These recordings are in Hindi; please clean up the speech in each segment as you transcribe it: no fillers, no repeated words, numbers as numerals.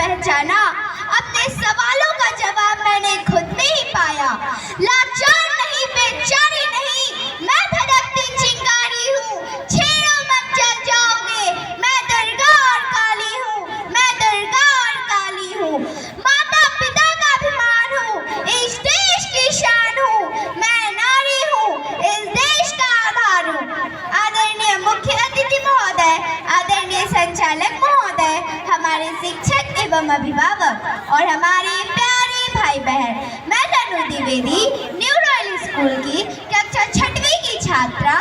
पहचाना, अपने सवालों का जवाब मैंने खुद में ही पाया। लाचार नहीं, बेचारी नहीं, मैं धड़कती चिंगारी हूँ, छेड़ो मत जल जाओगे, मैं दुर्गा और काली हूँ, मैं दुर्गा और काली हूँ। माता पिता का अभिमान हूँ, इस देश की शान हूँ, मैं नारी हूँ, इस देश का आधार हूँ। आदरणीय मुख्य अतिथि महोदय, आदरणीय संचालक महोदय, हमारे शिक्षक एवं अभिभावक और हमारे प्यारे भाई बहन, मैं तनु द्विवेदी न्यू रॉयल स्कूल की कक्षा 6वीं की छात्रा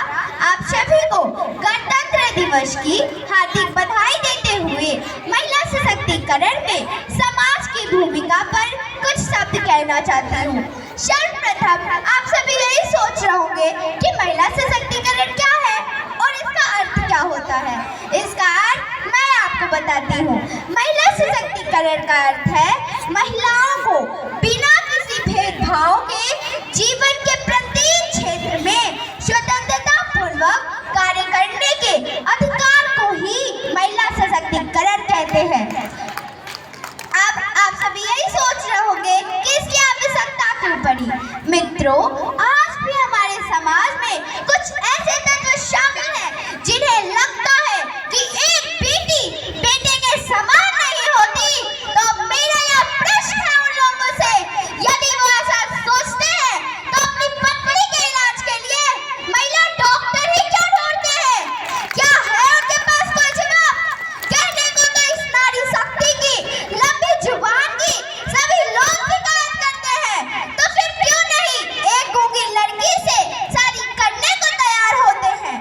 आप सभी को गणतंत्र दिवस की हार्दिक बधाई देते हुए महिला सशक्तिकरण में समाज की भूमिका पर कुछ शब्द कहना चाहती हूँ। सर्वप्रथम आप सभी यही सोच रहे होंगे कि महिला सशक्तिकरण क्या है और इसका अर्थ क्या होता है। इसका अर्थ मैं आपको बताती हूँ। महिला सशक्तिकरण का अर्थ है महिलाओं को बिना किसी भेदभाव के जीवन के प्रत्येक क्षेत्र में स्वतंत्रता पूर्वक कार्य करने के अधिकार को ही महिला सशक्तिकरण कहते हैं। अब आप सभी यही सोच रहे होंगे कि इसकी आवश्यकता क्यों पड़ी। मित्रों, आज भी हमारे समाज में कुछ ऐसे तत्व शामिल हैं जिन्हें लगता है कि एक बेटी बेटे के समान नहीं होती। तो मेरा यह प्रश्न है उन लोगों से, यदि वो ऐसा सोचते हैं तो अपनी पत्नी के इलाज के लिए महिला डॉक्टर ही क्यों ढूंढते हैं? क्या है उनके पास कोई जवाब? कहने को तो इस नारी शक्ति की लंबी जुबान की सभी लोग शिकायत करते हैं, तो फिर क्यों नहीं एक गूंगी लड़की से शादी करने को तैयार होते हैं।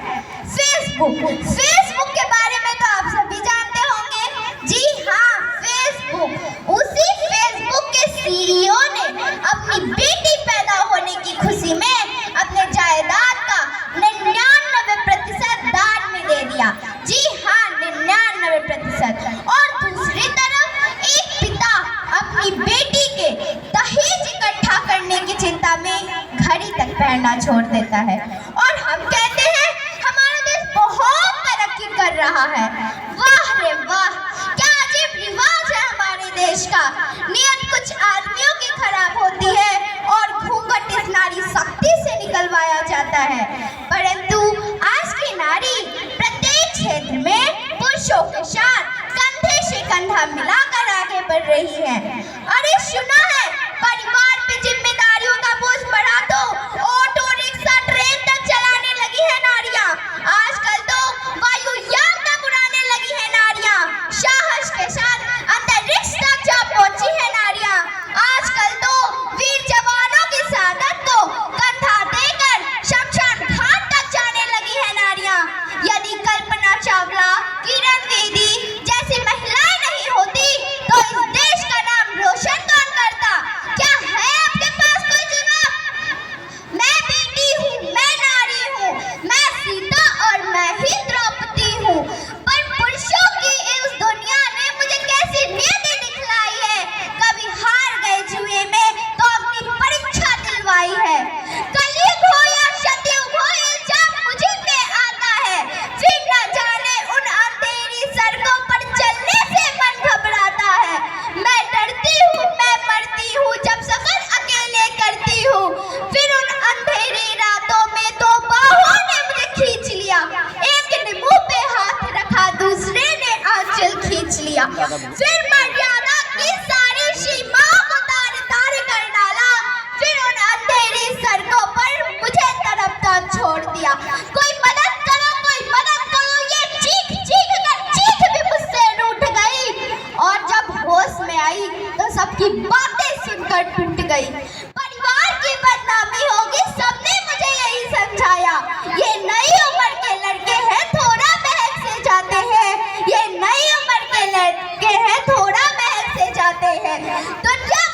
फेसबुक के बारे में तो आप सभी जानते होंगे। जी हाँ, फेसबुक, उसी फेसबुक के सीईओ ने अपनी बेटी पैदा होने की खुशी में अपने जायदाद का 99% दान में दे दिया। जी हाँ, 99%। और दूसरी तरफ एक पिता अपनी बेटी के दहेज इकट्ठा करने की चिंता में घड़ी तक पहनना छोड़ देता है। और हम कहते हैं हमारा देश बहुत तरक्की कर रहा है। वाह रे वाह, क्या अजीब रिवाज है हमारे देश का। नियत कुछ आदमियों की खराब होती है और घूंघट इस नारी शक्ति से निकलवाया जाता है। परंतु आज की नारी प्रत्येक क्षेत्र में पुरुषों के साथ कंधे से कंधा मिलाकर आगे बढ़ रही है। अरे सुना है, परिवार पे जिम्मेदारियों का बोझ बढ़ा दो, ऑटो रिक्शा ट्रेन तक चलाने लगी है नारियां। आजकल तो वायुयान तक उड़ाने लगी है नारियां। साहस के साथ अंतरिक्ष तक जा पहुंची है नारियां। आजकल तो वीर जवानों की शहादत को कंधा देकर शमशान घाट तक जाने लगी है नारियां। यदि कल्पना चावला, किरण बेदी जैसी महिलाएं नहीं होती तो इस देश का नाम रोशन कौन करता? क्या है आपके पास कोई जवाब? मैं बेटी हूँ, मैं नारी हूँ, मैं सीता और मैं ही द्रौपदी हूँ। पर पुरुषों की इस दुनिया ने मुझे कैसी नियति दिखलाई है। कभी हार गए जुए में तो अपनी परीक्षा दिलवाई है। कलयुग हो या सतयुग हो, इल्जाम मुझे पे आता है। फिर न जाने उन अंधेरी सड़कों पर चलने से मन घबराता है। मैं डरती हूँ, मैं मरती हूँ जब सफर अकेले करती हूँ। फिर उन अंधेरी रातों में दो बाहों ने मुझे खींच लिया। एक ने मुंह पे हाथ रखा, दूसरे ने आंचल खींच लिया। फिर मर्यादा की सारी सीमाओं को तार कर डाला। फिर उन अंधेरी सड़कों पर मुझे तड़पता छोड़ दिया। कोई मदद करो, कोई मदद करो, ये चीख भी मुझसे रूठ गई। और जब होश में आई तो सबकी बातें सुनकर टूट गई। परिवार की बदनामी होगी, सबने मुझे यही समझाया। ये नई उम्र के लड़के हैं, थोड़ा महक से जाते हैं। ये नई उम्र के लड़के हैं, थोड़ा महक से जाते हैं। दुनिया